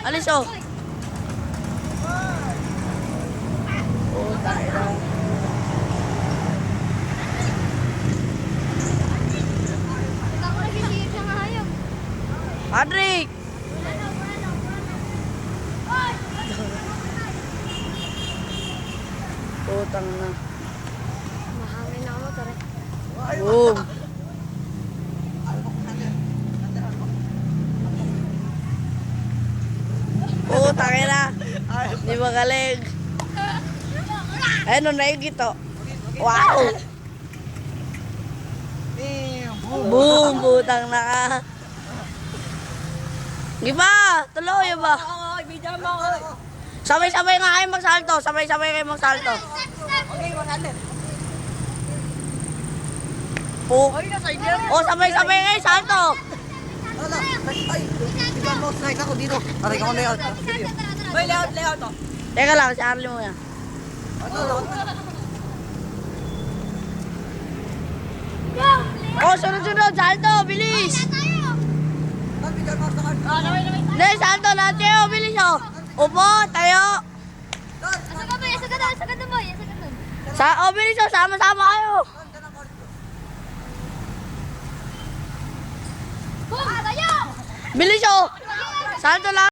Alis oh. Oh, tayo na. Ako nagsisigit siya nga hayop. Patrick! Putang na. Mahangin na ako motor eh. Boom! Putang na. Di magaling. Ayun, naigit oh. Wow! Boom! Putang na ka. Di ba? Tuloy ba? Sabay-sabay nga kayo magsalto. Sabay-sabay kayo magsalto. Okay, 100. Oh, sabay-sabay kayo salto. Wala. Ay, iba mo strike ako dito. Aray ko layout. May layout to. Teka lang, si Arlie mo yan. Oh, sunod-sunod. Salto, bilis. Hindi, salto lahat kayo. Bilis oh. Upo, tayo. Asa ka ba? Asa ka doon? Asa ka doon boy? Asa ka doon? Oh, bilis oh. Sama-sama kayo. Boom! Tayo! Bilis oh. Salto lang.